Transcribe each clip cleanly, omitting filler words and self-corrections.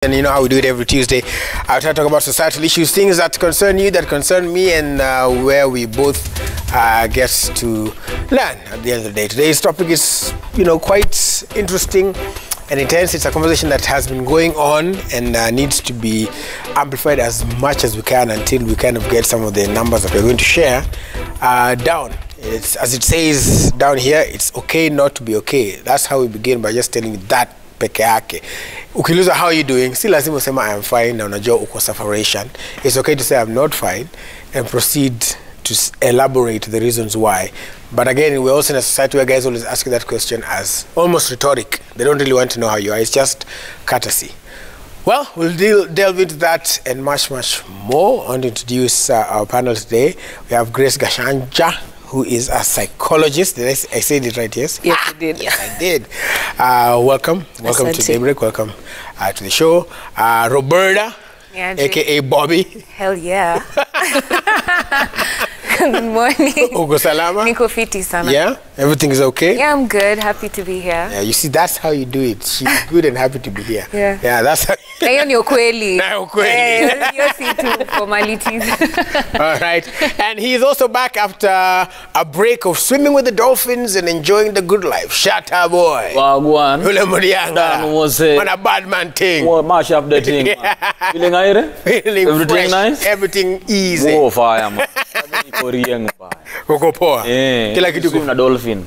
And you know how we do it every Tuesday. I try to talk about societal issues, things that concern you, that concern me, and where we both get to learn at the end of the day. Today's topic is, quite interesting and intense. It's a conversation that has been going on and needs to be amplified as much as we can until we kind of get some of the numbers that we're going to share down. It's, as it says down here, it's okay not to be okay. That's how we begin, by just telling you that peke yake. Ukiuliza how are you doing, si lazima usema I am fine na unajua uko separation. It's okay to say I'm not fine and proceed to elaborate the reasons why. But again, we're also in a society where guys always ask that question as almost rhetoric. They don't really want to know how you are. It's just courtesy. Well, we'll delve into that and much, much more. I want to introduce our panel today. We have Grace Gashanja, who is a psychologist. Did I said it right, yes? Yes, you did. Yes, I did. Welcome to Daybreak. Welcome to the show. Roberta, yeah, a.k.a. Bobby. Hell yeah. Good morning. Ugo salama? Niko fiti sana. Yeah? Everything is okay? Yeah, I'm good. Happy to be here. Yeah, you see, that's how you do it. She's good and happy to be here. Yeah. Yeah, that's how... Hiyo ni ukweli. Na ukweli. Hiyo si tu formalities. All right. And he's also back after a break of swimming with the dolphins and enjoying the good life. Shatta boy. Wagwan. Ule Murianga. On a bad man thing. Mash up the thing. Feeling aire? Feeling everything fresh. Nice? Everything easy. Oh, fire, man. Uko poa. Kila kitu kuna dolphin.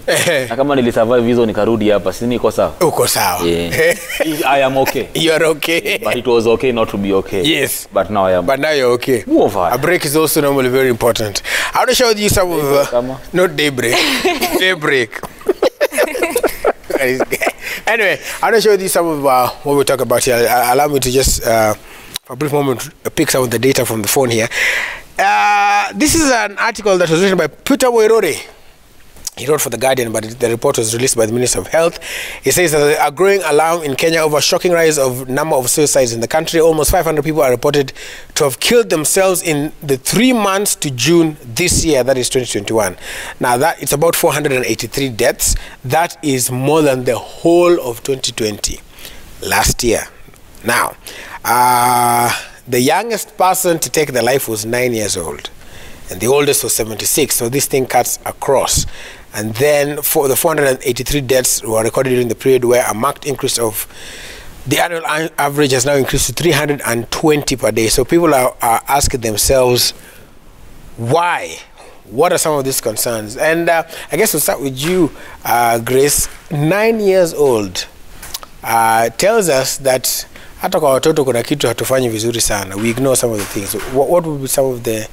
Na kama nilisurvive hizo nikarudi hapa, si niko sawa? Uko sawa. I am okay. You are okay. But it was okay not to be okay. Yes. But now I am. But now you're okay. A break is also normally very important. I want to show you some of not daybreak. Daybreak. Anyway, I want to show you some of what we talk about here. Allow me to just for a brief moment pick some of the data from the phone here. This is an article that was written by Peter Wairore. He wrote for The Guardian, but the report was released by the Minister of Health. He says that there are growing alarm in Kenya over shocking rise of number of suicides in the country. Almost 500 people are reported to have killed themselves in the 3 months to June this year, that is 2021. Now, it's about 483 deaths. That is more than the whole of 2020, last year. Now, the youngest person to take their life was 9 years old, and the oldest was 76. So this thing cuts across. And then for the 483 deaths were recorded during the period where a marked increase of the annual average has now increased to 320 per day. So people are asking themselves, why? What are some of these concerns? And I guess we'll start with you, Grace. 9 years old tells us that hata kwa watoto kuna kitu hatufanyi vizuri sana. We ignore some of the things. What would be some of the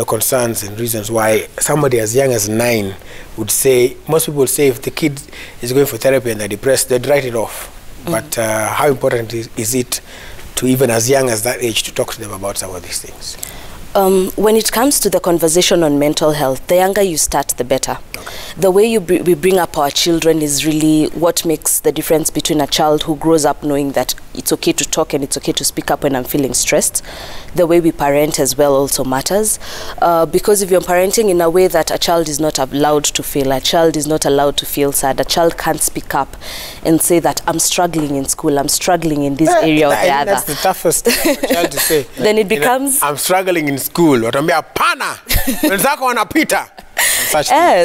concerns and reasons why somebody as young as 9 would say, most people would say if the kid is going for therapy and they're depressed, they'd write it off. But how important is it to even as young as that age to talk to them about some of these things? When it comes to the conversation on mental health, the younger you start, the better. Okay. The way we bring up our children is really what makes the difference between a child who grows up knowing that it's okay to talk and it's okay to speak up when I'm feeling stressed. The way we parent as well also matters. Because if you're parenting in a way that a child is not allowed to feel, a child is not allowed to feel sad, a child can't speak up and say that I'm struggling in school, I'm struggling in this area or the other. That's the toughest for a child to say. Then it becomes... I'm struggling in school. Watambia pana. Wenzako wanapita.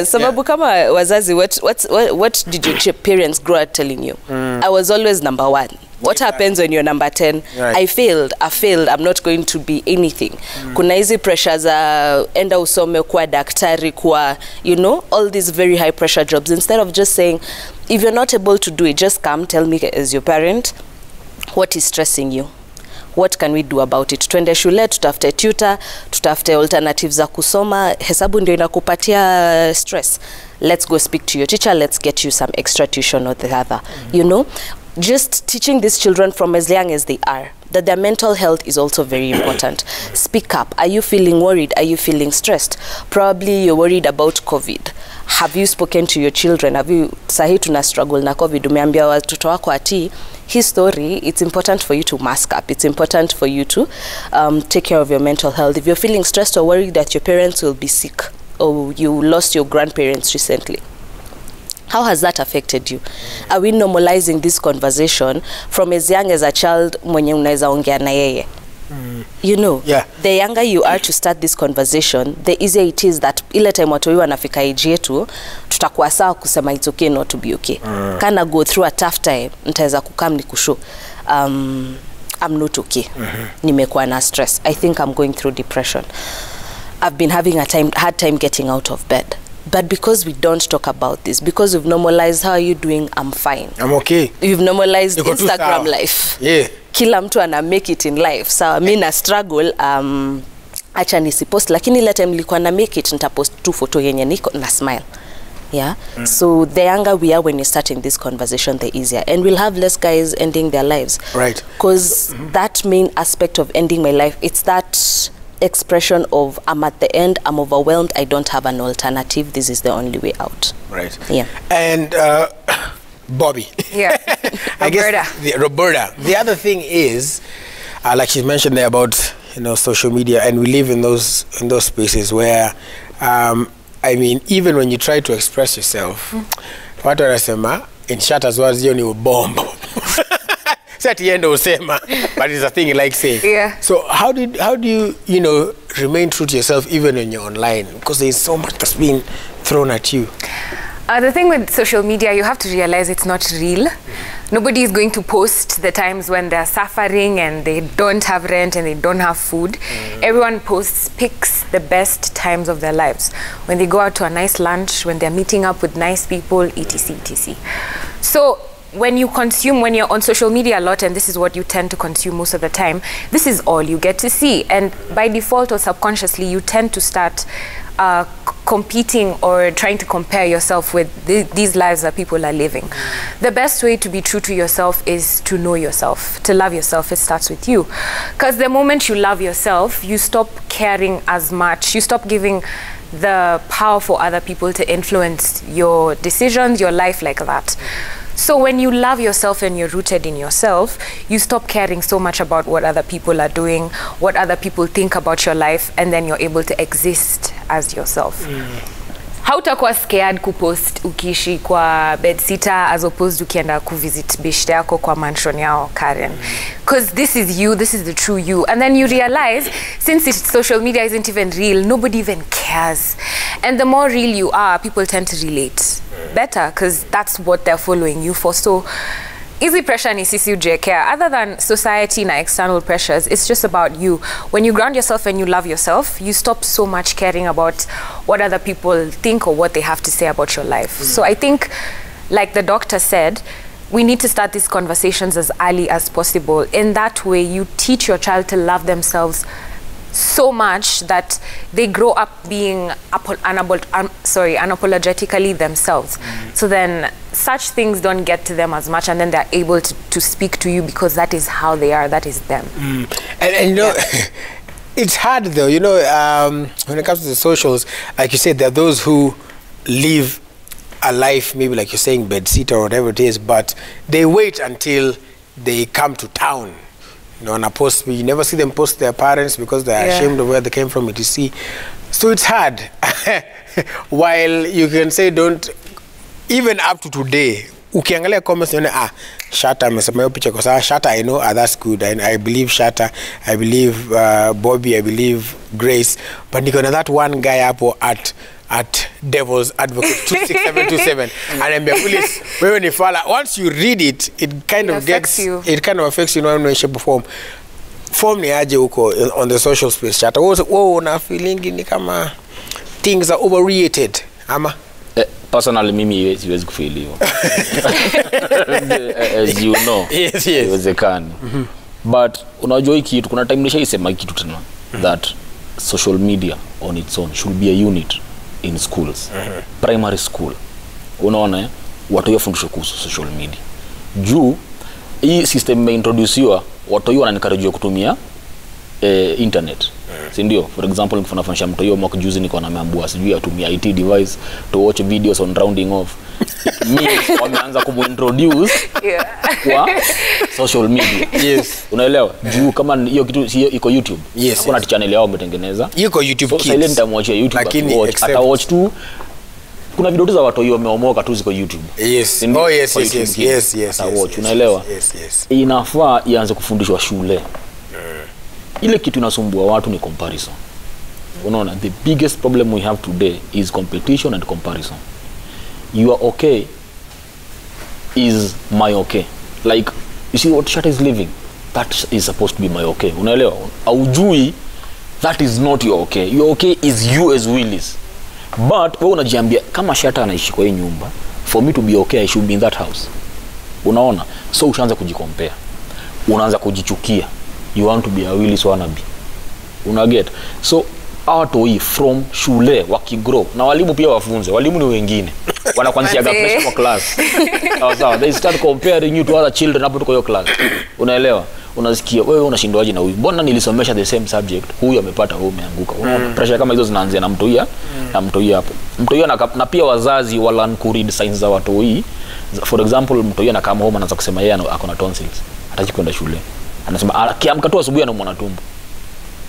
Sababu kama wazazi, what did your parents grow up telling you? I was always number 1. What happens when you're number 10? Right. I failed, I'm not going to be anything. Kuna hizi pressures enda usome kwa daktari kwa, all these very high pressure jobs. Instead of just saying, if you're not able to do it, just come, tell me as your parent, what is stressing you? What can we do about it? Twende shule, tutafute tutor, tutafute alternatives za kusoma, hesabu ndio inakupatia stress. Let's go speak to your teacher, let's get you some extra tuition or the other. Just teaching these children from as young as they are that their mental health is also very important. Speak up. Are you feeling worried? Are you feeling stressed? Probably you're worried about COVID. Have you spoken to your children? Have you, sahi tuna struggle na COVID, umeambia watoto wako ati, his story, it's important for you to mask up. It's important for you to take care of your mental health. If you're feeling stressed or worried that your parents will be sick or you lost your grandparents recently, How has that affected you? Are we normalizing this conversation from as young as a child mwenye unaweza ongea na yeye? You know, the younger you are to start this conversation, the easier it is that ile time watu wanafika age yetu, tutakuwa sawa kusema it's okay not to be okay. Kana go through a tough time, nitaweza kukam ni kushow, I'm not okay. Nimekuwa na stress. I think I'm going through depression. I've been having hard time getting out of bed. But because we don't talk about this, because we've normalized, how are you doing? I'm fine. I'm okay. You've normalized Instagram life. Yeah. Kila mtu ana make it in life. So mi na struggle, acha nisipost, lakini ile time nilikuwa na make it, nitapost tu photo yenye niko na smile. Yeah. So the younger we are when you're starting this conversation, the easier. And we'll have less guys ending their lives. Right. Because that main aspect of ending my life, it's that expression of I'm at the end, I'm overwhelmed, I don't have an alternative, this is the only way out. Right. Yeah. And Bobby. Yeah. I guess Roberta. The other thing is, like she mentioned there about social media, and we live in those spaces where, I mean, even when you try to express yourself, what do I say, ma? In short as well as you bomb. At the end usema, but it's a thing you like saying. Yeah. So how do you remain true to yourself even when you're online, because there's so much that's being thrown at you? The thing with social media, you have to realize it's not real. Nobody is going to post the times when they're suffering and they don't have rent and they don't have food. Everyone picks the best times of their lives. When they go out to a nice lunch, when they're meeting up with nice people, etc, etc. So when you're on social media a lot, and this is what you tend to consume most of the time, this is all you get to see. And by default or subconsciously, you tend to start competing or trying to compare yourself with these lives that people are living. The best way to be true to yourself is to know yourself, to love yourself. It starts with you. Because the moment you love yourself, you stop caring as much. You stop giving the power for other people to influence your decisions, your life like that. So when you love yourself and you're rooted in yourself, you stop caring so much about what other people are doing, what other people think about your life, and then you're able to exist as yourself. Hautakuwa scared kupost ukiishi kwa bedsitter as opposed ukienda kuvisit beshte yako kwa mansion yao Karen. Because this is you, this is the true you. And then you realize, since social media isn't even real, nobody even cares. And the more real you are, people tend to relate better because that's what they're following you for. So easy pressure ni sisi ujekea. Other than society and external pressures, it's just about you. When you ground yourself and you love yourself, you stop so much caring about what other people think or what they have to say about your life. So I think, like the doctor said, we need to start these conversations as early as possible. In that way, you teach your child to love themselves so much that they grow up being unapologetically themselves. So then such things don't get to them as much, and then they're able to speak to you because that is how they are, that is them. And it's hard though, when it comes to the socials, like you said, there are those who live a life, maybe like you're saying, bedsitter or whatever it is, but they wait until they come to town. On a post, you never see them post their parents because they're ashamed of where they came from, etc. So it's hard. While you can say don't, even up to today, ukiangalia comments, Shatta amesema hiyo picha kwa sababu Shatta I know, that's good. I believe Shatta, I believe Bobby, I believe Grace, but niko na that one guy hapo at Devil's Advocate 26727 and police wewe ni fala. Once you read it, it kind of affects you in one way, shape or form. Form ni aje huko on the social space chat. Una feeling ni kama things are overrated ama? Personally mimi siwezi kufeel hivyo. As you know. Yes. Iwezekani. But unajua hiki kitu kuna time nishaisema kitu tena that social media on its own should be a unit in schools. Primary school. Unaona watu wafundishwe kuhusu social media. Juu hii system imeintroduciwa watu wanaencourage kutumia internet. Si ndio? For example, nikifundisha mtu hiyo mock juzi niko nameambua sijui atumia IT device to watch videos on rounding off. Mimi wameanza kumintroduce kwa social media. Yes. Unaelewa? Juu kama hiyo kitu iko YouTube. Hakuna channel yao umetengeneza. Iko YouTube Kids. Silent amwachia YouTube. Lakini ata watch tu kuna video za watu wameomoka tu ziko YouTube. Yes. Ndio, Oh yes, kwa yes, YouTube yes, Kids. yes, Hata yes, watch, yes, unaelewa? yes, yes. Inafaa ianze kufundishwa shule. Ile kitu inasumbua watu ni comparison. Unaona, the biggest problem we have today is competition and comparison. You are okay is my okay. Like, you see what Shatta is living? That is supposed to be my okay. Unaelewa? Aujui, that is not your okay. Your okay is you as Willis. But wewe unajiambia kama Shatta anaishi kwa hii nyumba, for me to be okay I should be in that house. Unaona? So ushaanza kujicompare. Unaanza kujichukia. You want to be a Willis wannabe. Unaget? So awatoi from shule wakigrow na walimu pia wafunze. Walimu ni wengine. Wanakuanzia pressure kwa class. Sawa, they start comparing you to other children hapo tuko hiyo class. Unaelewa? Unasikia wewe unashindwaje na huyu? Mbona nilisomesha the same subject? Huyu amepata, wewe umeanguka. Unaona pressure kama hizo zinaanzia na mtoia na mtoia hapo. Mtoia na pia wazazi wala read signs za watoi. For example, mtoia na kama homa anaanza kusema yeye ako na tonsils. Hataki kwenda shule. Anasema akiamka tu asubuhi anaumwa tumbo.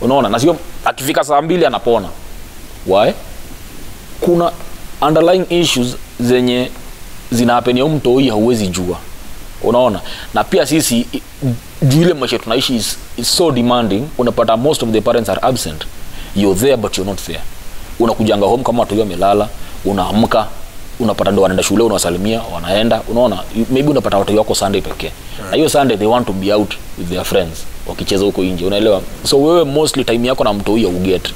Unaona? Na sio akifika saa 2 anapona. Why? Kuna underlying issues zenye zina happen ya mtoi hauwezi jua. Unaona? Na pia sisi ile maisha tunaishi is so demanding. Unapata most of the parents are absent. You're there but you're not there. Unakujanga home kama watu wamelala, unaamka, unapata ndo wanaenda shule, unawasalimia, wanaenda. Unaona? Maybe unapata watu wako Sunday pekee. Na hiyo Sunday they want to be out with their friends wakicheza huko nje. Unaelewa? So wewe mostly time yako na mtoi uget.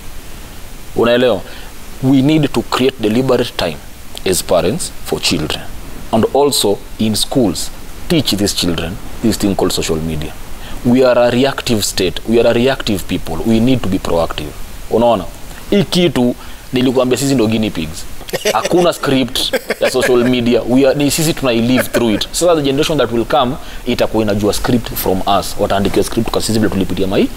Unaelewa? We need to create deliberate time as parents for children, and also in schools teach these children this thing called social media. We are a reactive state, we are a reactive people, we need to be proactive. Unaona? Hii kitu nilikuambia sisi ndo guinea pigs. Hakuna script ya social media, ni sisi tunai-live through it. So that the generation that will come itakuwa inajua script from us. Wataandikia script kwa sisi vile tulipitia mai.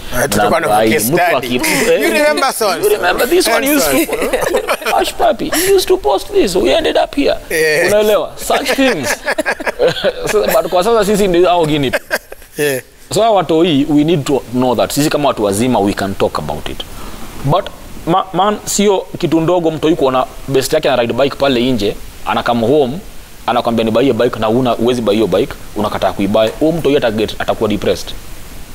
You remember songs? You remember this one used to Ash Papi, you used to post this, we ended up here. Unaelewa? Such things. So, but kwa sasa sisi ndio au guinea pig. So watoi, we need to know that sisi kama watu wazima we can talk about it. But man sio kitu ndogo mtoi kuona best yake ana ride bike pale nje, anakam home, anakwambia ni buy bike na uwezi buy hiyo bike, unakataa kuibuy. Huyo mtoi atakuwa depressed.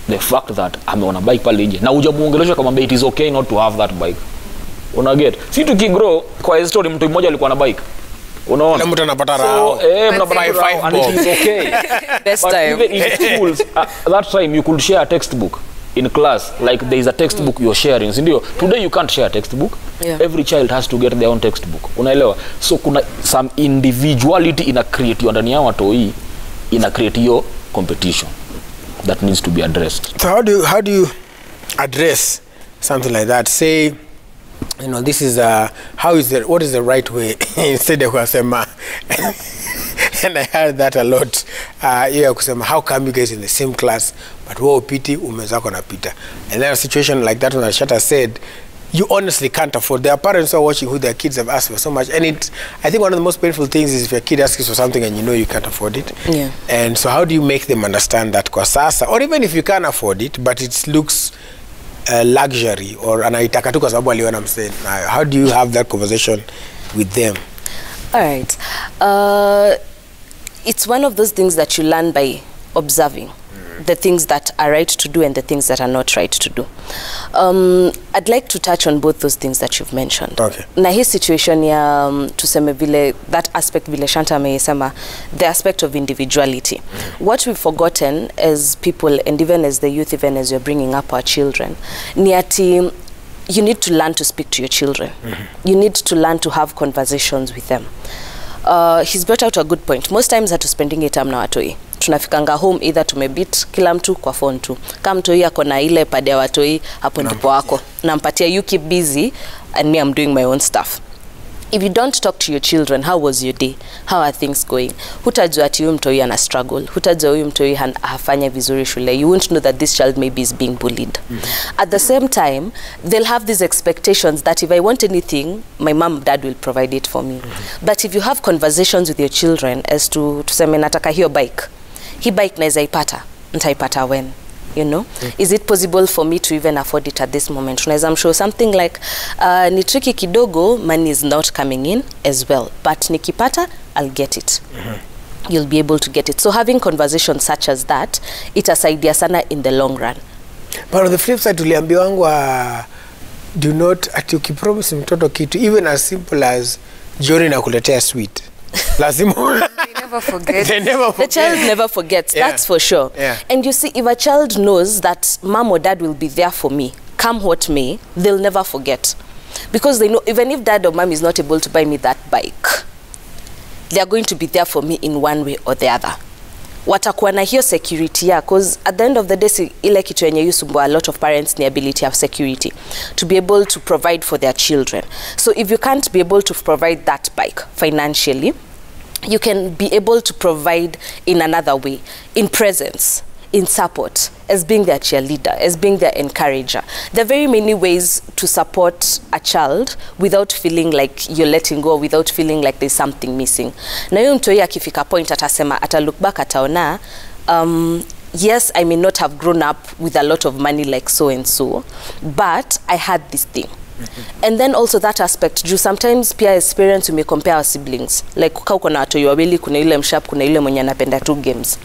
The fact that ameona bike pale nje na hujamuongelesha kama it is okay not to have that bike. Unaget? Si tukigrow kwa story mtu mmoja alikuwa na bike. Unaona? Na mtu anapata raha. Mnapata 5 and it is okay. Best but time. Even in schools, that time you could share a textbook in class, like there is a textbook you're sharing. Sindio? Today you can't share a textbook. Yeah. Every child has to get their own textbook. Unaelewa? So kuna some individuality ina create yo ndani ya watoi, ina create yo competition that needs to be addressed. So how do you address something like that? Say, you know, this is what is the right way instead of kusema and I heard that a lot. Kusema, how come you guys in the same class but wewe upiti umezako na pita? And then a situation like that when Shatta said you honestly can't afford. Their parents are watching who their kids have asked for so much, and I think one of the most painful things is if your kid asks for something and you know you can't afford it. Yeah. And so how do you make them understand that kwa sasa, or even if you can afford it but it looks luxury or anaitaka tu kwa sababu aliona msee nayo, how do you have that conversation with them? All right. It's one of those things that you learn by observing the things that are right to do and the things that are not right to do. I'd like to touch on both those things that you've mentioned. Okay. Na hii situation ya tuseme vile that aspect vile Shanta amesema, the aspect of individuality. What we've forgotten as people and even as the youth, even as you're bringing up our children, ni ati you need to learn to speak to your children. You need to learn to have conversations with them. He's brought out a good point. Most times hatuspending time na watoi. Tunafikanga home either tumebit kila mtu kwa phone tu. Kama mtoi yako na ile pad ya watoi, hapo ndipo wako. Nampatia you keep busy and me I'm doing my own stuff. If you don't talk to your children, how was your day? How are things going? Hutajua ati huyu mtoi ana struggle. Hutajua huyu mtoi hafanya vizuri shule. You won't know that this child maybe is being bullied. At the same time, they'll have these expectations that if I want anything, my mom, dad will provide it for me. But if you have conversations with your children as to tuseme nataka hiyo bike. Hii bike naeza ipata. Nitaipata when? you know. Is it possible for me to even afford it at this moment? Unaweza mshow something like ni tricky kidogo, money is not coming in as well, but nikipata I'll get it. You'll be able to get it. So having conversations such as that, itasaidia sana in the long run. But on the flip side, tuliambiwa do not ati ukipromise mtoto kitu, even as simple as jioni nakuletea sweet. Lazima. They never forget. They never forget. The child never forgets, that's for sure. Yeah. And you see, if a child knows that mom or dad will be there for me, come what may, they'll never forget. Because they know, even if dad or mom is not able to buy me that bike, they are going to be there for me in one way or the other. Watakuwa na hiyo security ya, because at the end of the day, ile kitu yenye yusumbua a lot of parents ni ability of security to be able to provide for their children. So if you can't be able to provide that bike financially, you can be able to provide in another way, in presence, in support, as being their cheerleader, as being their encourager. There are very many ways to support a child without feeling like you're letting go, without feeling like there's something missing. Na hiyo mtoi akifika point atasema, ata look back ataona, yes, I may not have grown up with a lot of money like so and so, but I had this thing. And then also that aspect, juu sometimes pia as parents we may compare our siblings. Like kukaa uko na watoi wawili, kuna yule msharp, kuna yule mwenye anapenda tu games.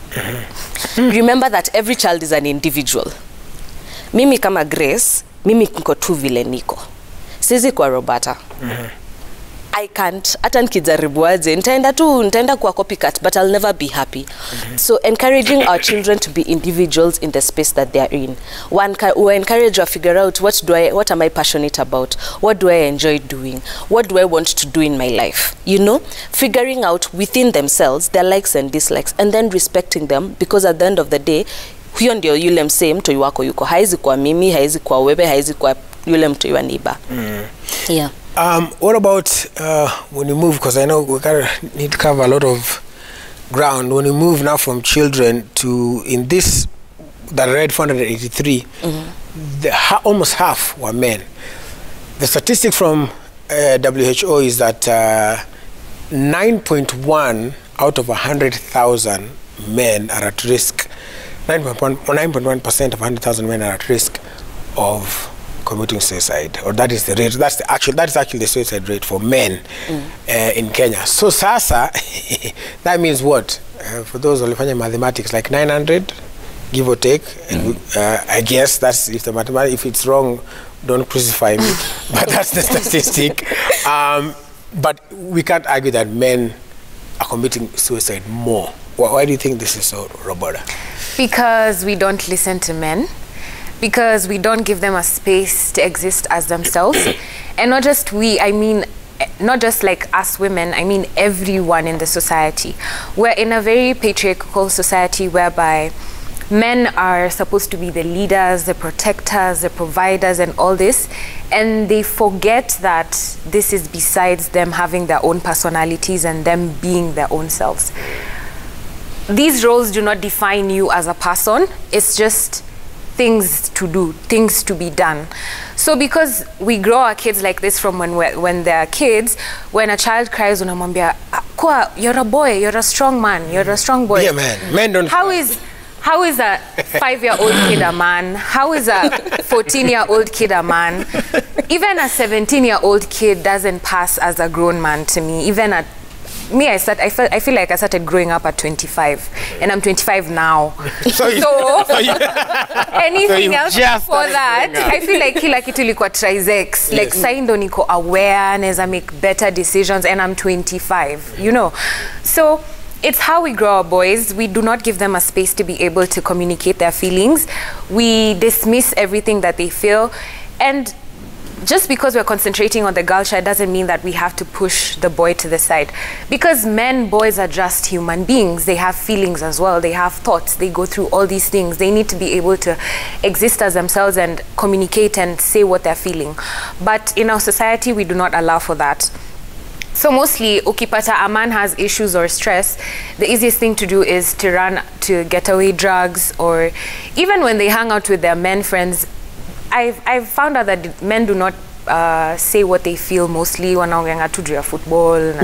Remember that every child is an individual. Mimi kama Grace, mimi niko tu vile niko. Sizi kwa Roberta. I can't, hata nikijaribu aje, nitaenda kwa copycat, but I'll never be happy. So encouraging our children to be individuals in the space that they are in. We encourage you to figure out what am I passionate about? What do I enjoy doing? What do I want to do in my life? You know, figuring out within themselves their likes and dislikes, and then respecting them, because at the end of the day, huyo ndio yule msee mtoi wako yuko. Haizi kwa mimi, haizi kwa wewe, haizi kwa yule mtoi wa neighbor. Yeah. What about when you move, because I know we need to cover a lot of ground, when you move now from children to, in this, that I read 483, almost half were men. The statistic from WHO is that 9.1 out of 100,000 men are at risk. 9.1% of 100,000 men are at risk of committing suicide, or that is the rate. That is actually the suicide rate for men in Kenya. So sasa, that means what? For those who are mathematics, like 900, give or take. And I guess that's, if the mathematics, if it's wrong, don't crucify me. But that's the statistic. But we can't argue that men are committing suicide more. Why do you think this is so, Roberta? Because we don't listen to men. Because we don't give them a space to exist as themselves. And not just we, I mean, not just like us women, I mean everyone in the society. We're in a very patriarchal society whereby men are supposed to be the leaders, the protectors, the providers, and all this. And they forget that this is besides them having their own personalities and them being their own selves. These roles do not define you as a person. It's just things to do, things to be done. So because we grow our kids like this from when they're kids, when a child cries, unamwambia, "Kwa, you're a boy, you're a strong man, you're a strong boy." Yeah, man. Men don't. How is a 5-year-old kid a man? How is a 14-year-old kid a man? Even a 17-year-old kid doesn't pass as a grown man to me. Even at me, I feel like I started growing up at 25, and I'm 25 now. So anything else before that, I feel like kila kitu ilikuwa trisex. Like sai ndo niko aware, neza make better decisions, and I'm 25, you know. So it's how we grow our boys. We do not give them a space to be able to communicate their feelings. We dismiss everything that they feel, and just because we're concentrating on the girl child doesn't mean that we have to push the boy to the side. Because boys are just human beings. They have feelings as well. They have thoughts. They go through all these things. They need to be able to exist as themselves and communicate and say what they're feeling. But in our society, we do not allow for that. So mostly, ukipata a man has issues or stress, the easiest thing to do is to run to getaway drugs, or even when they hang out with their men friends, I've found out that men do not say what they feel mostly when wanaongea tu juu ya football.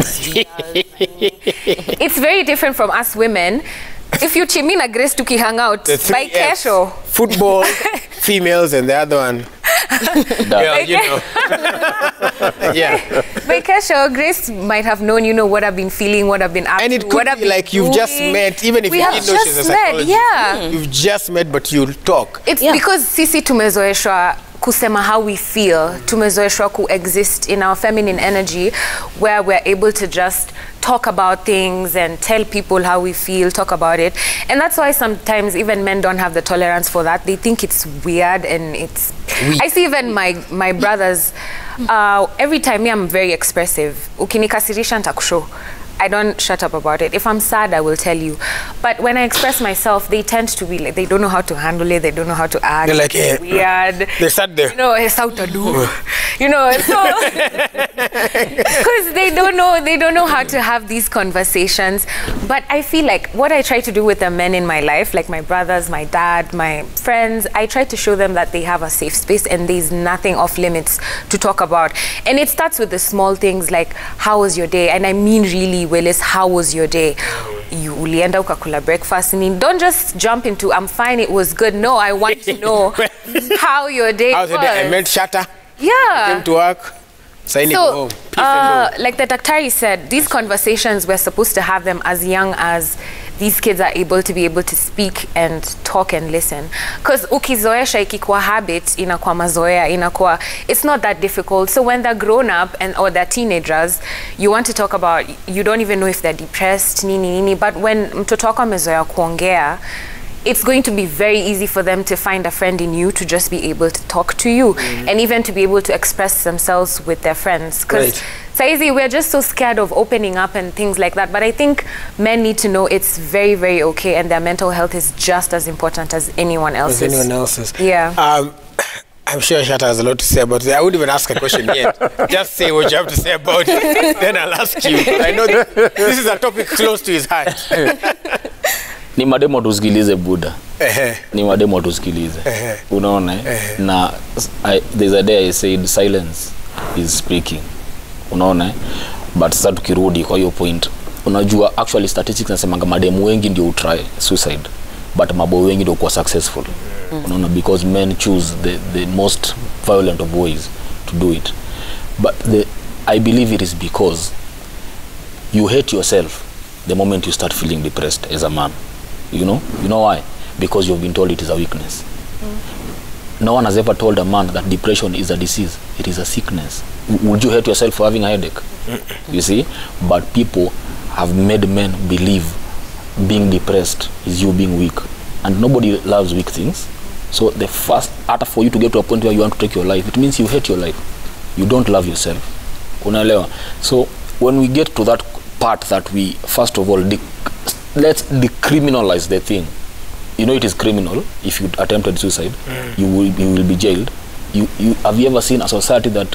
It's very different from us women. if you chimina Grace tuki hang out The three by Fs. kesho. Football, females, and the other one. Yeah, you know. Yeah. By kesho, Grace might have known, you know, what I've been feeling, what I've been up And to, it what could I've be been like you've just doing. met, even if We you have didn't know she's a just met, psychologist. yeah. You've just met, but you'll talk. It's because sisi tumezoeshwa kusema how we feel, tumezoeshwa ku exist in our feminine energy, where we're able to just talk about things and tell people how we feel, talk about it. And that's why sometimes even men don't have the tolerance for that. They think it's weird and it's... I see even my brothers, every time me, I'm very expressive. Ukinikasirisha nitakushow. I don't shut up about it. If I'm sad, I will tell you. But when I express myself, they tend to be like, they don't know how to handle it. They don't know how to act. They're like, it's weird. They sat there. You know, it's how to do. You know, so because they don't know how to have these conversations. But I feel like what I try to do with the men in my life, like my brothers, my dad, my friends, I try to show them that they have a safe space and there's nothing off limits to talk about. And it starts with the small things like, how was your day? And I mean really, Willis, how was your day? You ulienda ukakula breakfast. I mean, don't just jump into, I'm fine, it was good. No, I want to know how your day was. How's your day? I met Shatta. Yeah. Came to work. So, home. Like the Daktari said, these conversations, we're supposed to have them as young as these kids are able to speak and talk and listen. Because ukizoesha ikikuwa habit, inakuwa mazoea, inakuwa, it's not that difficult. So when they're grown up or they're teenagers, you want to talk about, you don't even know if they're depressed, nini. But when mtoto wako amezoea kuongea, it's going to be very easy for them to find a friend in you to just be able to talk to you and even to be able to express themselves with their friends. Because Saizi, we're just so scared of opening up and things like that. But I think men need to know it's very, very okay and their mental health is just as important as anyone else's. As anyone else's. Yeah. I'm sure Shatta has a lot to say about it. I wouldn't even ask a question yet. Just say what you have to say about it. Then I'll ask you. I know this is a topic close to his heart. Ni mademo tusikilize Buddha. Ni mademo tusikilize. Unaona? Na there's a day I said silence is speaking. Unaona? But sasa tukirudi kwa hiyo point, unajua actually statistics nasemanga mademo wengi ndio try suicide, but mabo wengi ndio kwa successful. Unaona, because men choose the most violent of ways to do it. But I believe it is because you hate yourself the moment you start feeling depressed as a man. You know why? Because you've been told it is a weakness. No one has ever told a man that depression is a disease. It is a sickness. Would you hate yourself for having a headache? You see? But people have made men believe being depressed is you being weak. And nobody loves weak things. So the first art for you to get to a point where you want to take your life, it means you hate your life. You don't love yourself. Unaelewa? So when we get to that part that we, first of all, let's decriminalize the thing. You know it is criminal if you attempted suicide. You will be jailed. Have you ever seen a society that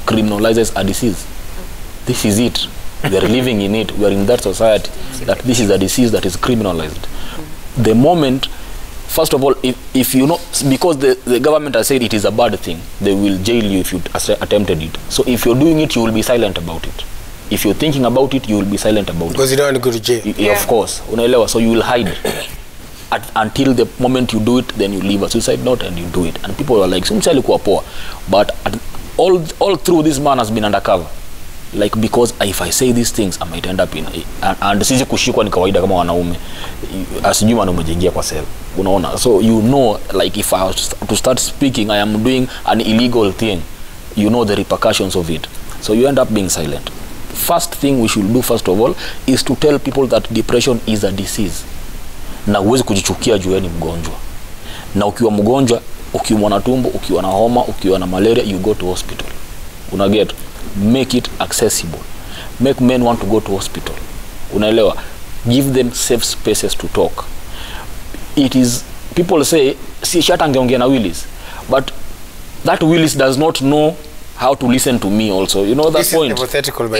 criminalizes a disease? This is it. We are living in it. We are in that society that this is a disease that is criminalized. The moment, first of all, if you know, because the government has said it is a bad thing, they will jail you if you attempted it. So if you're doing it, you will be silent about it. If you're thinking about it, you will be silent about it. Because you don't want to go to jail. Yeah. Of course. Unaelewa. So you will hide until the moment you do it, then you leave a suicide note and you do it. And people are like, "Sumcha alikuwa poa." But all through, this man has been undercover. Like, because if I say these things, I might end up in and sisi kushikwa ni kawaida kama wanaume. Asijui wanaume jingia kwa cell. Unaona. So you know, like, if I was to start speaking, I am doing an illegal thing. You know the repercussions of it. So you end up being silent. First thing we should do, first of all, is to tell people that depression is a disease. Na uwezi kujichukia juu ni mgonjwa. Na ukiwa mgonjwa, ukiwa na tumbo, ukiwa na homa, ukiwa na malaria, you go to hospital. Unaget? Make it accessible. Make men want to go to hospital. Unaelewa? Give them safe spaces to talk. It is, people say, si Shatta angeongea na Willis, but that Willis does not know how to listen to me also. You know that this point? This is hypothetical, by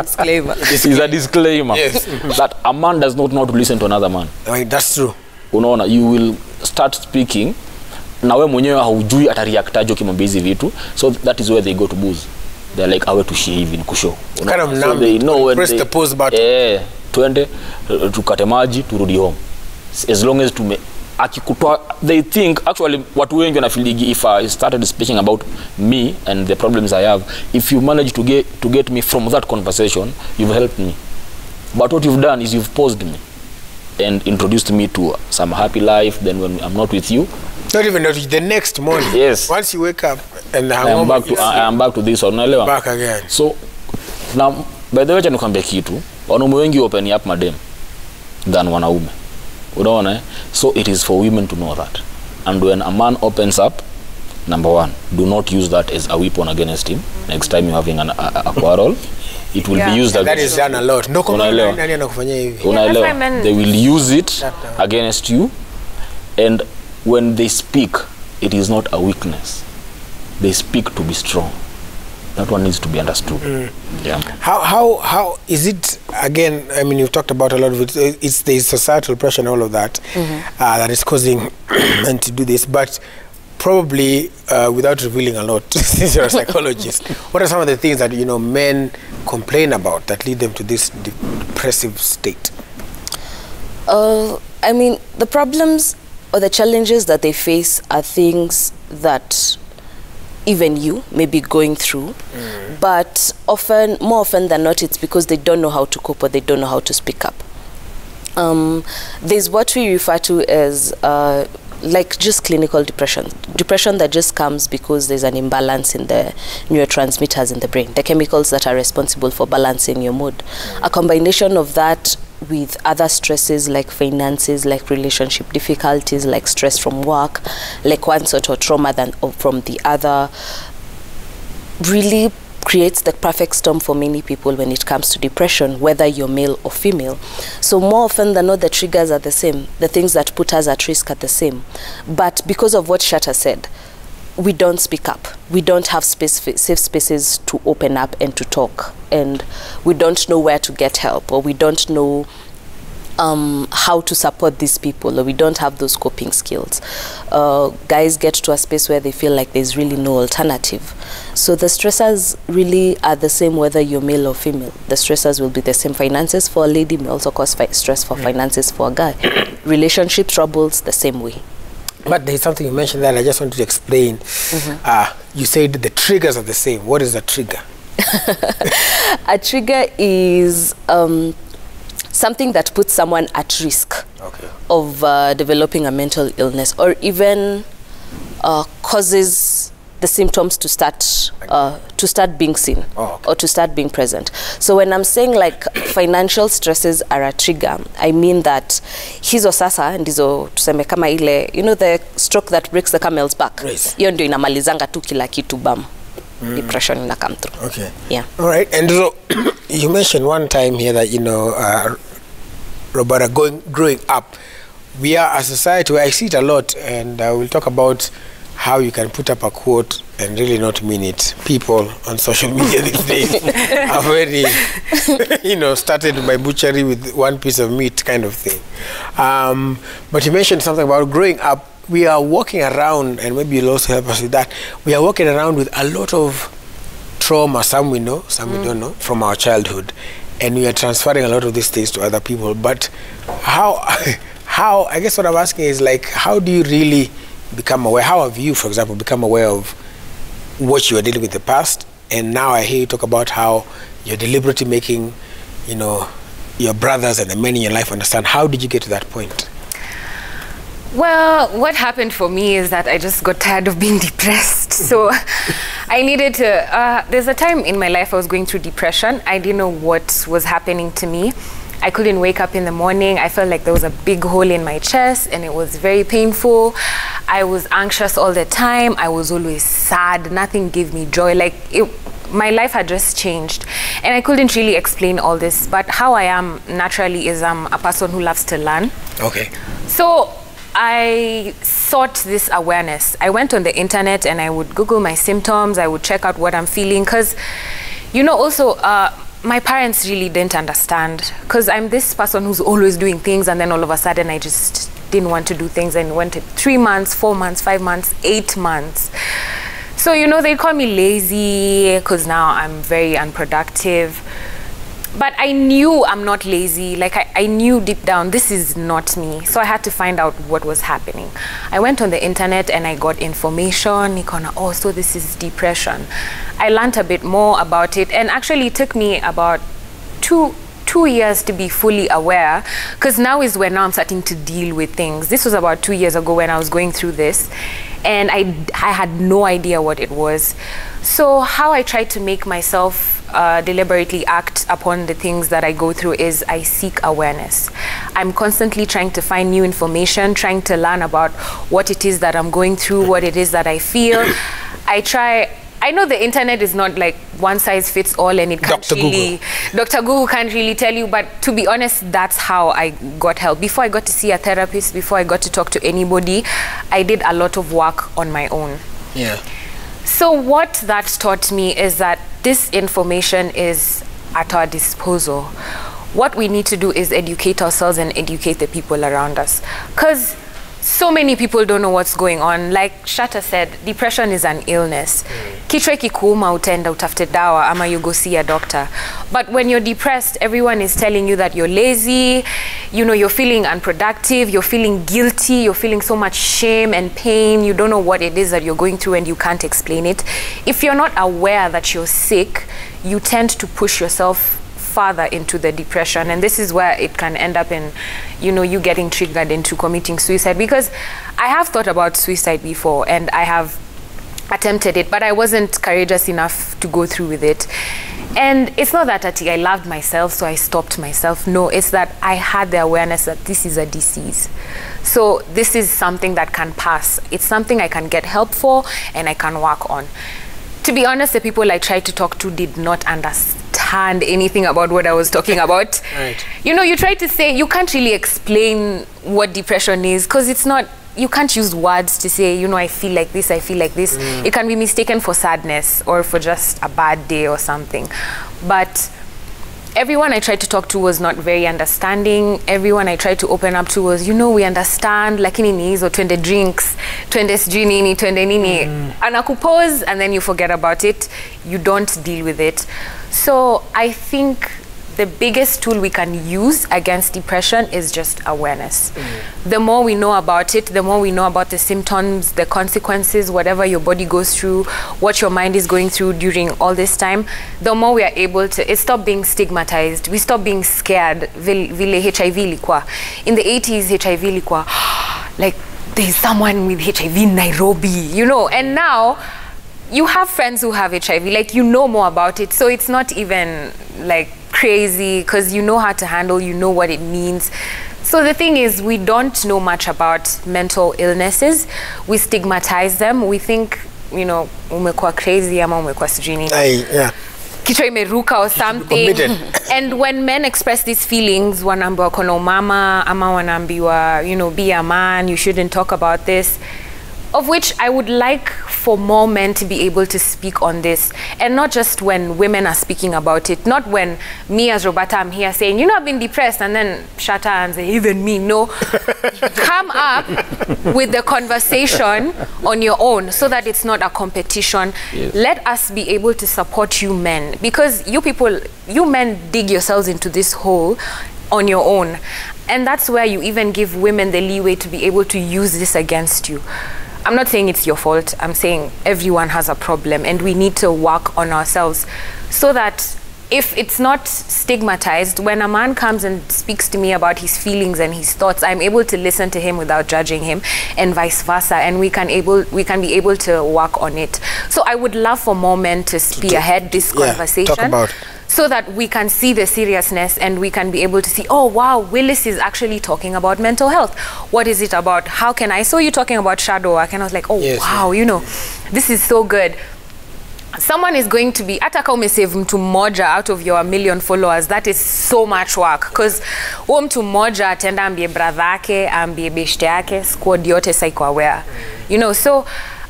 Disclaimer. This is a disclaimer. Yes. That a man does not know how to listen to another man. That's true. Unaona, you will start speaking, na wewe mwenyewe haujui atareactaje ukimwambia hizi vitu. So that is where they go to booze. they're like awe tushie hivi nikushow. Kind of So they know when press they, the pause button. twende tukate maji turudi home. As long as akikutoa, they think actually watu wengi wanafiligi, if I started speaking about me and the problems I have, if you manage to get me from that conversation, you've helped me. But what you've done is you've paused me and introduced me to some happy life. Then when I'm not with you, not even the next morning. Yes. Once you wake up and I am back to this, unaelewa? Back again. So now, by the way, nikwambia kitu, wanaume wengi open up madem than wanaume. Unaona? So it is for women to know that. And when a man opens up, number one, do not use that as a weapon against him. Next time you're having a quarrel, it will be used against him. That is done a lot. No, they will use it against you. And when they speak, it is not a weakness. They speak to be strong. That one needs to be understood. Yeah. How is it, again, I mean, you've talked about a lot of it, it's the societal pressure and all of that that is causing men to do this, but probably without revealing a lot, since you're a psychologist, what are some of the things that, you know, men complain about that lead them to this depressive state? I mean, the problems or the challenges that they face are things that even you may be going through, but more often than not, it's because they don't know how to cope or they don't know how to speak up. There's what we refer to as like just clinical depression that just comes because there's an imbalance in the neurotransmitters in the brain, the chemicals that are responsible for balancing your mood. A combination of that with other stresses like finances, like relationship difficulties, like stress from work, like one sort of trauma from the other, really creates the perfect storm for many people when it comes to depression, whether you're male or female. So more often than not, the triggers are the same. The things that put us at risk are the same. But because of what Shatta said, we don't speak up. We don't have safe spaces to open up and to talk. And we don't know where to get help, or we don't know how to support these people, or we don't have those coping skills. Guys get to a space where they feel like there's really no alternative. So the stressors really are the same whether you're male or female. The stressors will be the same. Finances for a lady may also cause stress for finances for a guy. Relationship troubles the same way. But there's something you mentioned that I just wanted to explain. You said the triggers are the same. What is a trigger? A trigger is something that puts someone at risk of developing a mental illness, or even causes the symptoms to start being seen or to start being present. So when I'm saying like financial stresses are a trigger, I mean that hizo sasa ndizo tuseme kama ile, you know, the stroke that breaks the camel's back. Hiyo ndio inamalizanga tu kila kitu bam. Depression in a come through. Okay. Yeah. All right. And so you mentioned one time here that, you know, Roberta, growing up, we are a society where I see it a lot, and we'll talk about how you can put up a quote and really not mean it. People on social media these days are very, you know, started by butchery with one piece of meat kind of thing. But you mentioned something about growing up. We are walking around, and maybe you'll also help us with that. We are walking around with a lot of trauma, some we know, some we don't know, from our childhood. And we are transferring a lot of these things to other people. But how, I guess what I'm asking is, like, how do you really become aware? How have you, for example, become aware of what you were dealing with in the past? And now I hear you talk about how you're deliberately making, you know, your brothers and the men in your life understand. How did you get to that point? Well, what happened for me is that I just got tired of being depressed. So I needed to, there's a time in my life I was going through depression. I didn't know what was happening to me. I couldn't wake up in the morning. I felt like there was a big hole in my chest and it was very painful. I was anxious all the time. I was always sad. Nothing gave me joy. Like my life had just changed. And I couldn't really explain all this. But how I am naturally is I'm a person who loves to learn. Okay. So I sought this awareness. I went on the internet and I would Google my symptoms. I would check out what I'm feeling. Because, you know, also, my parents really didn't understand. Because I'm this person who's always doing things, and then all of a sudden I just didn't want to do things, and went to 3 months, 4 months, 5 months, 8 months. So, you know, they call me lazy because now I'm very unproductive. But I knew I'm not lazy. Like, I knew deep down, this is not me. So I had to find out what was happening. I went on the internet and I got information. Oh, so this is depression. I learned a bit more about it. And actually it took me about two years to be fully aware, because now is when I'm starting to deal with things. This was about 2 years ago when I was going through this, and I had no idea what it was. So how I try to make myself deliberately act upon the things that I go through is I seek awareness. I'm constantly trying to find new information, trying to learn about what it is that I'm going through, what it is that I feel. I know the internet is not like one size fits all, and it can't Dr. Google can't really tell you, but to be honest, that's how I got help. Before I got to see a therapist, before I got to talk to anybody, I did a lot of work on my own. Yeah. So what that taught me is that this information is at our disposal. What we need to do is educate ourselves and educate the people around us. Because so many people don't know what's going on. Like Shatta said, depression is an illness. Kichwa kikuuma utenda utafute dawa ama you go see a doctor. But when you're depressed, everyone is telling you that you're lazy, you know, you're feeling unproductive, you're feeling guilty, you're feeling so much shame and pain, you don't know what it is that you're going through and you can't explain it. If you're not aware that you're sick, you tend to push yourself further into the depression, and this is where it can end up in, you know, you getting triggered into committing suicide. Because I have thought about suicide before and I have attempted it, but I wasn't courageous enough to go through with it. And it's not that I loved myself so I stopped myself. No, it's that I had the awareness that this is a disease. So this is something that can pass. It's something I can get help for and I can work on. To be honest, the people I tried to talk to did not understand anything about what I was talking about. Right. You know, you try to say, you can't really explain what depression is, because it's not, you can't use words to say, you know, I feel like this, I feel like this. It can be mistaken for sadness or for just a bad day or something. But everyone I tried to talk to was not very understanding. Everyone I tried to open up to was, you know, we understand, lakini ni hizo twende drinks, twende sijui nini, twende nini. Anakupose and then you forget about it. You don't deal with it. So I think the biggest tool we can use against depression is just awareness. The more we know about it, the more we know about the symptoms, the consequences, whatever your body goes through, what your mind is going through during all this time, the more we are able to, it stop being stigmatized. We stop being scared. Vile HIV ilikuwa. In the 80s, HIV ilikuwa, like, there's someone with HIV in Nairobi, you know, and now you have friends who have HIV, like, you know more about it, so it's not even like crazy, because you know how to handle, you know what it means. So the thing is, we don't know much about mental illnesses. We stigmatize them. We think, you know, umekuwa crazy ama umekuwa sijui nini. Yeah. Kichwa imeruka or something. And when men express these feelings, wanaambiwa kono mama ama wanaambiwa, you know, be a man, you shouldn't talk about this. Of which I would like for more men to be able to speak on this, and not just when women are speaking about it, not when me as Roberta I'm here saying, you know, I've been depressed, and then Shatta and say, even me. No, come up with the conversation on your own so that it's not a competition. Yes. Let us be able to support you men, because you people, you men dig yourselves into this hole on your own, and that's where you even give women the leeway to be able to use this against you. I'm not saying it's your fault. I'm saying everyone has a problem, and we need to work on ourselves so that if it's not stigmatized, when a man comes and speaks to me about his feelings and his thoughts, I'm able to listen to him without judging him, and vice versa, and we can be able to work on it. So I would love for more men to spearhead this conversation. Talk about. So that we can see the seriousness and we can be able to see, oh wow, Willis is actually talking about mental health. What is it about? How can I saw you talking about shadow work, and I was like, oh yes, wow, you know, this is so good. Someone is going to be, hata kama umesave mtu mmoja out of your 1 million followers, that is so much work, because huo mtu mmoja atenda ambie brother yake, ambie beshte yake, squad yote psycho aware. You know, so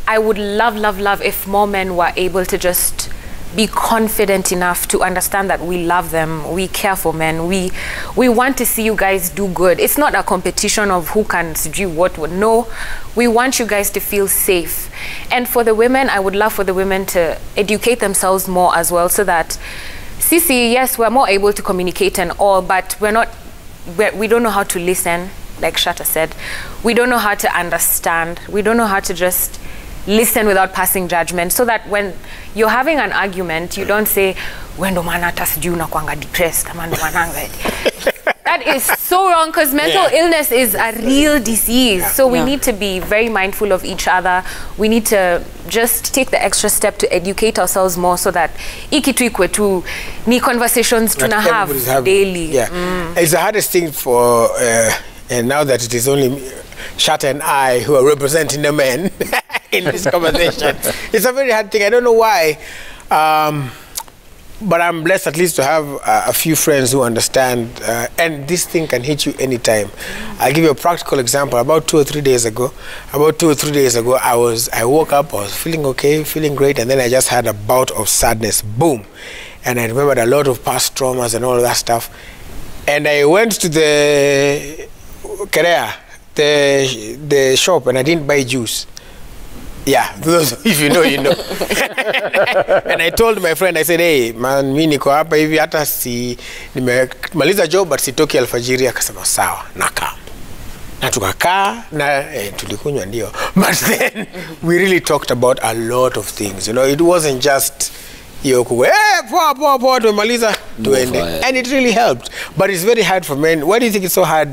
I would love if more men were able to just be confident enough to understand that we love them, we care for men, we want to see you guys do good. It's not a competition of who can do what would. No, we want you guys to feel safe. And for the women, I would love for the women to educate themselves more as well, so that yes, we're more able to communicate and all, but we don't know how to listen, like Shatta said. We don't know how to understand. We don't know how to just listen without passing judgment, so that when you're having an argument, you don't say, "Wendo manata sijui unakuanga depressed." That is so wrong, because mental illness is a real disease. So we need to be very mindful of each other. We need to just take the extra step to educate ourselves more, so that ikitu ikwe tu ni conversations tuna have daily. It's the hardest thing for and now that it is only Shatta and I who are representing the men in this conversation, it's a very hard thing. I don't know why, but I'm blessed at least to have a few friends who understand, and this thing can hit you anytime. I'll give you a practical example. About 2 or 3 days ago, I woke up, I was feeling okay, feeling great, and then I just had a bout of sadness. Boom. And I remembered a lot of past traumas and all of that stuff. And I went to the the shop, and I didn't buy juice. Yeah, if you know, you know. And I told my friend, I said, "Hey, man, mimi niko hapa hivi hata si nimemaliza job but sitoki alfajiri." Akasema sawa, nakaa. Na tukakaa na tulikunywa ndio. But then we really talked about a lot of things. You know, it wasn't just poa tumaliza tuende. And it really helped. But it's very hard for men. Why do you think it's so hard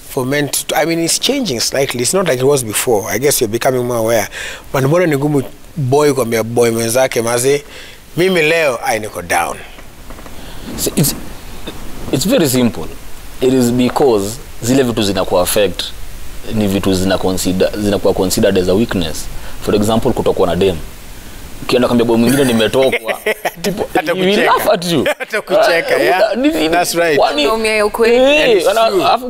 for men to, I mean, it's changing slightly. It's not like it was before. I guess you're becoming more aware. But mbona ni ngumu boy kwambia boy mwenzake maze mimi leo niko down. It's very simple. It is because zile vitu zinakuwa affect ni vitu zinakuwa considered as a weakness. For example, kutokuwa na dem. Ukienda kwambia boy mwingine nimetokwa, hata kucheka. Yeah, that's right. Alafu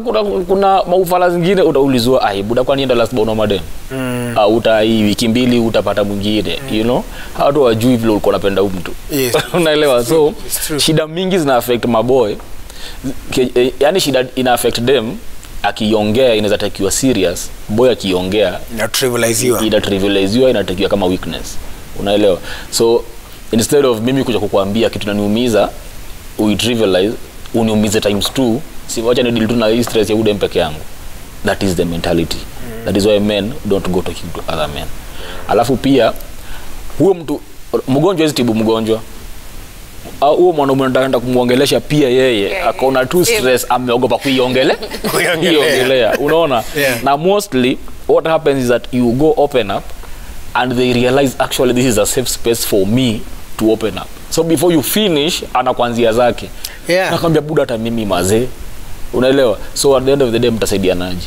kuna maufala zingine utaulizwa, "Ai buda, kwani enda last bono madem?" Hii wiki mbili utapata mwingine, you know? Hatu wajui vile ulikuwa unapenda mtu. Yes. Unaelewa? So shida mingi zina affect maboy. Yani shida ina affect them. Akiongea inaweza takiwa serious, boy akiongea inatrivializiwa, inatakiwa kama weakness. Unaelewa? So instead of mimi kuja kukuambia kitu naniumiza, trivialize, uniumize times 2, si wacha ni deal tu na hii stress ya udem peke yangu. That is the mentality. That is why men don't go talking to other men. Alafu pia huyo mtu mgonjwa zitibu mgonjwa. Huo mwanaume anataka kumuongelesha pia yeye akaona tu stress, ameogopa kuiongelea. Unaona? Na mostly what happens is that you go open up and they realize actually this is a safe space for me to open up. So before you finish anakuanzia zake. Nakwambia buda hata mimi mazee. Unaelewa? So at the end of the day mtasaidianaje?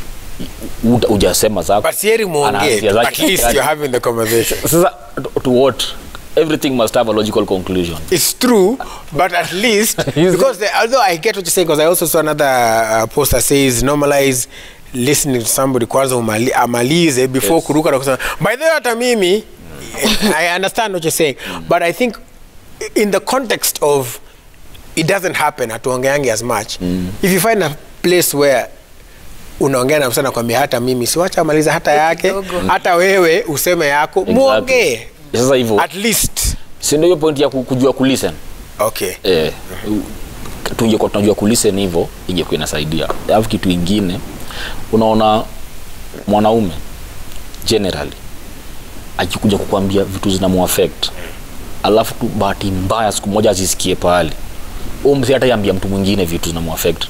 Ujasema zako. But sieri muongee. At least you're having the conversation. Sasa to what? Everything must have a logical conclusion. It's true, but at least because although I get what you're saying, because I also saw another post that says normalize listening to somebody kwanza amalize before kuruka na kusema by the way hata mimi. I understand what you're saying, but I think in the context of it doesn't happen atuongeangi as much. If you find a place where unaongea na msana kwambia hata mimi siwacha amaliza hata yake, hata wewe useme yako, muongee. Sasa hivyo at least si ndio point ya kujua kulisten. Okay. Tungekuwa tunajua kulisten hivyo ingekuwa inasaidia. Alafu kitu kingine, unaona mwanaume generally akikuja kukuambia vitu zinamuaffect, alafu tu bahati mbaya siku moja azisikie pale, msi hata yambia mtu mwingine vitu zinamuaffect,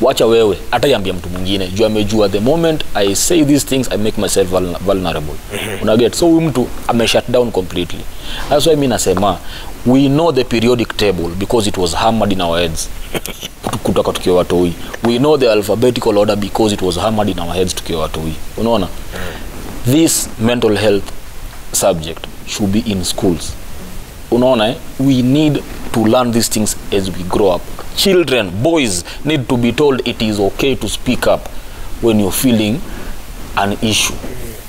wacha wewe hata yambia mtu mwingine juu amejua the moment I say these things I make myself vulnerable. Unaget? So huyu mtu shut down completely. That's why mimi nasema we know the periodic table because it was hammered in our heads kutoka tukiwa watoi. We know the alphabetical order because it was hammered in our heads tukiwa watoi. Unaona? This mental health subject should be in schools. Unaona? We need to learn these things as we grow up. Children, boys need to be told it is okay to speak up when you're feeling an issue.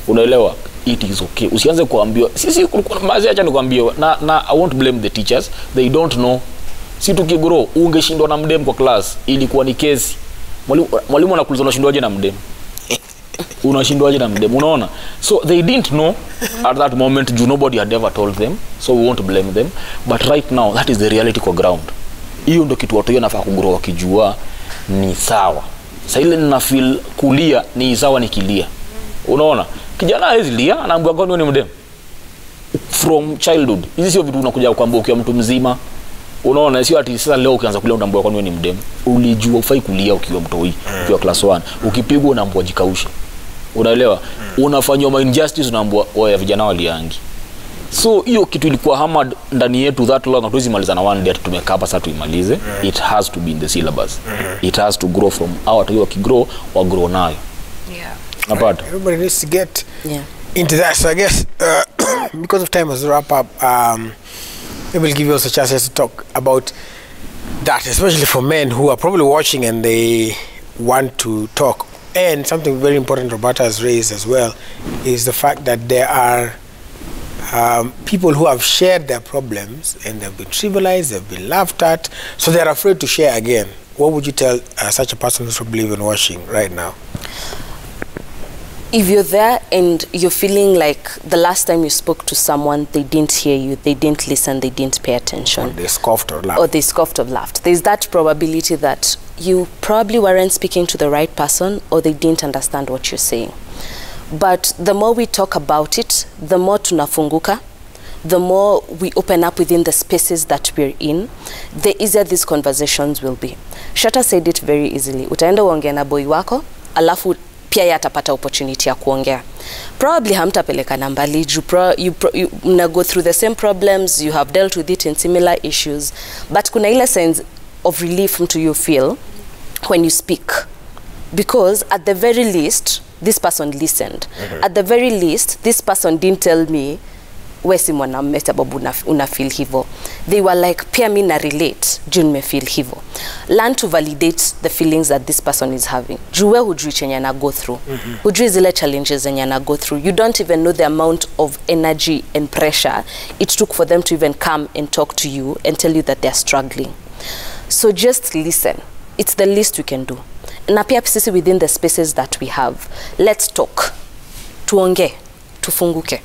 Unaelewa? it is okay. Usianze kuambiwa sisi kulikuwa mazi, acha nikwambie, na I won't blame the teachers, they don't know. Si tukigrow ungeshindwa na mdem kwa class, ilikuwa ni kesi. Mwalimu anakuuliza unashindwaje na mdem? Unashindwaje na mdem? Unaona? So they didn't know at that moment, nobody had ever told them, so we won't blame them. But right now that is the reality kwa ground. Hiyo ndio kitu watu wanafaa kugrow wakijua ni sawa. Sasa ile nina feel kulia ni sawa nikilia. Unaona? Kijana hawezi lia, anaambiwa kwani ni mdem. From childhood. Hizi sio vitu unakuja kuambia ukiwa mtu mzima. Unaona, sio ati sasa leo ukianza kulia unaambiwa kwani ni mdem. Ulijua ufai kulia ukiwa mtoi, ukiwa class 1. Ukipigwa unaambiwa jikaushe. Unaelewa? Unafanywa injustice unaambiwa wewe vijana waliangi. So hiyo kitu ilikuwa hamad ndani yetu that long, hatuwezi maliza na one day tumekaa hapa sasa tuimalize. It has to be in the syllabus. It has to grow from our to grow or grow now. Yeah. Right. Everybody needs to get into that. So I guess because of time, as we wrap up, we will give you also a chance to talk about that, especially for men who are probably watching and they want to talk. And something very important Roberta has raised as well is the fact that there are people who have shared their problems and they've been trivialized, they've been laughed at, so they're afraid to share again. What would you tell such a person who's probably even watching right now? If you're there and you're feeling like the last time you spoke to someone, they didn't hear you, they didn't listen, they didn't pay attention. Or they scoffed or laughed. Or they scoffed or laughed. There's that probability that you probably weren't speaking to the right person or they didn't understand what you're saying. But the more we talk about it, the more tunafunguka, the more we open up within the spaces that we're in, the easier these conversations will be. Shata said it very easily. Utaenda uongea na boy wako, alafu pia yeye atapata opportunity ya kuongea. Probably hamtapeleka nambali, you go through the same problems, you have dealt with it in similar issues, but kuna ile sense of relief mtu you feel when you speak. Because at the very least, this person listened. At the very least, this person didn't tell me, wesi mwanamume sababu una feel hivo. They were like, pia mi na relate, juu me feel hivo. Learn to validate the feelings that this person is having. Juwe hujui chenye na go through. Hujui zile challenges zenye na go through. You don't even know the amount of energy and pressure it took for them to even come and talk to you and tell you that they're struggling. So just listen. It's the least we can do. Na pia sisi within the spaces that we have, let's talk. Tuonge, tufunguke.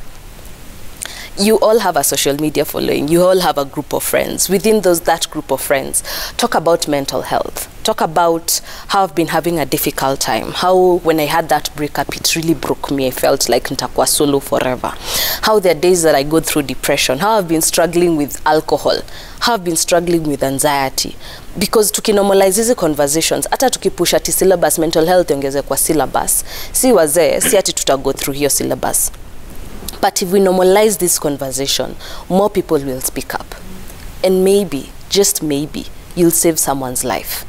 You all have a social media following. You all have a group of friends. Within that group of friends, talk about mental health. Talk about how I've been having a difficult time. How when I had that breakup, it really broke me. I felt like nitakuwa solo forever. How there are days that I go through depression. How I've been struggling with alcohol. How I've been struggling with anxiety. Because tukinormalize hizi conversations, hata tukipusha ati syllabus, mental health iongeze kwa syllabus, si wazee, si ati go through hiyo syllabus. But if we normalize this conversation, more people will speak up. And maybe, just maybe, you'll save someone's life.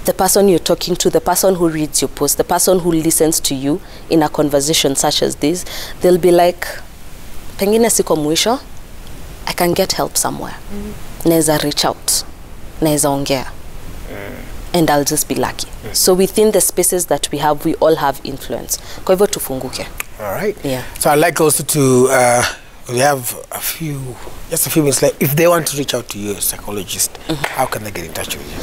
The person you're talking to, the person who reads your post, the person who listens to you in a conversation such as this, they'll be like, pengine siko mwisho, I can get help somewhere. Naeza reach out. Naeza ongea. And I'll just be lucky. So within the spaces that we have, we all have influence. Kwa hivyo tufunguke. All right. Yeah. So I'd like also to, we have just a few minutes left. If they want to reach out to you, a psychologist, how can they get in touch with you?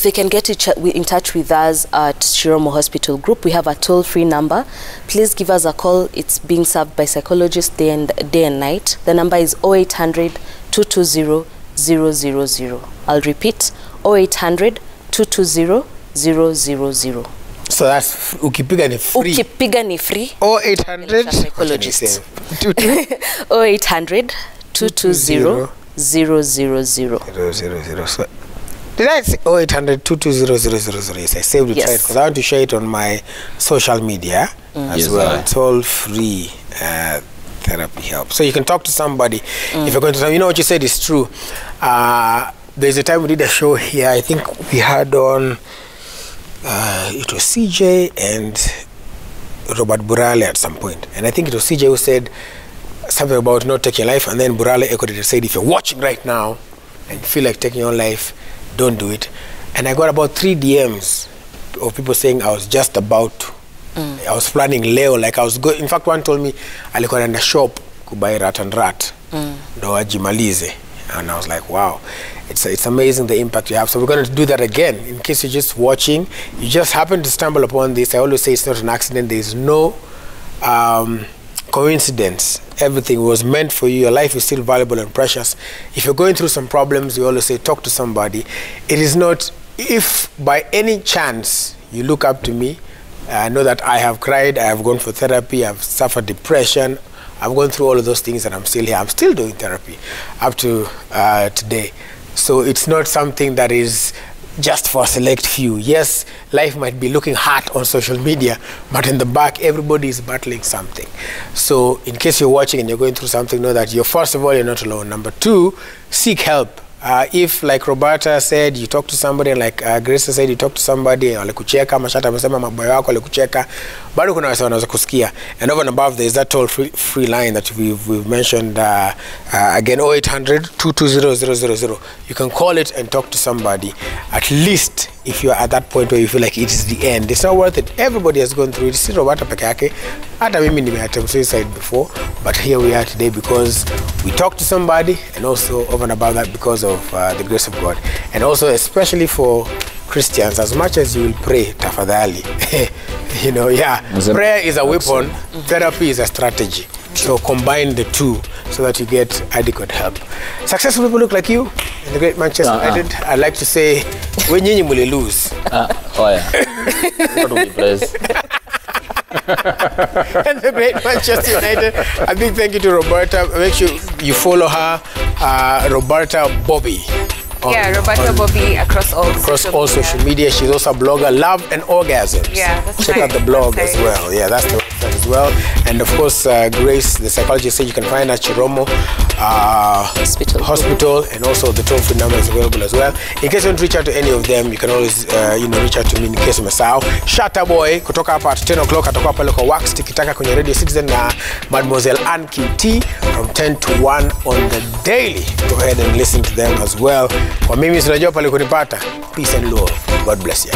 They can get in touch with us at Shiromo Hospital Group. We have a toll-free number. Please give us a call. It's being served by psychologists day and night. The number is 0800 220 000. I'll repeat, 0800 220 000. So that's ukipiga ni free. Ukipiga ni free. 0800 psychologist. 0800 220 000. So did I say 0800 220 Yes, I saved it right because I want to share it on my social media as well. It's all free therapy help. So you can talk to somebody if you're going to. You know what you said is true. There's a time we did a show here. I think we had on. It was CJ and Robert Burale at some point. And I think it was CJ who said something about not taking your life, and then Burale echoed it and said, if you're watching right now and feel like taking your life, don't do it. And I got about 3 DMs of people saying I was just about I was planning leo, like I was going. In fact, one told me alikuwa naenda shop kubuy rat and rat ndo ajimalize, and I was like, wow, it's amazing the impact you have. So we're going to do that again. In case you're just watching, you just happen to stumble upon this, I always say it's not an accident. There's no coincidence. Everything was meant for you. Your life is still valuable and precious. If you're going through some problems, we always say talk to somebody. It is not, if by any chance you look up to me, I know that I have cried, I have gone for therapy, I've suffered depression, I've gone through all of those things, and I'm still here. I'm still doing therapy up to today. So it's not something that is just for a select few. Yes, life might be looking hot on social media, but in the back, everybody is battling something. So in case you're watching and you're going through something, know that first of all, you're not alone. Number two, seek help. If, like Roberta said, you talk to somebody, and like Grace said, you talk to somebody, walikucheka, Mashata amesema maboyo wako walikucheka, bado kuna wase wanaweza kusikia. And over and above, there is that toll free line that we've mentioned again, 0800-220-000. You can call it and talk to somebody. At least if you are at that point where you feel like it is the end, it's not worth it. Everybody has gone through it. See Roberta peke yake. Hata mimi nimeattempt suicide before, but here we are today because we talked to somebody, and also over and above that because of the grace of God. And also especially for Christians, as much as you will pray, tafadhali, you know, prayer is a weapon, therapy is a strategy. So combine the two so that you get adequate help. Successful people look like you in the great Manchester United. I'd like to say, when you will lose. Oh yeah. What would you praise? And the great Manchester United. A big thank you to Roberta. Make sure you follow her, Roberta Bobby. Roberta Bobby across all social media. She's also a blogger, Love and Orgasms. Yeah, that's Check out the blog as well. Yeah, that's the website as well. And of course, Grace, the psychologist, said you can find her at Chiromo Hospital, and also the toll-free number is available as well. In case you want to reach out to any of them, you can always reach out to me in case umesahau. Shatta Boy kutoka hapa at 10 o'clock atakuwa pale kwa Wax tikitaka kwenye Radio Citizen na Mademoiselle Ann QT from 10 to 1 on the daily. Go ahead and listen to them as well. Kwa mimi sinajua pale kunipata. Peace and love. God bless you.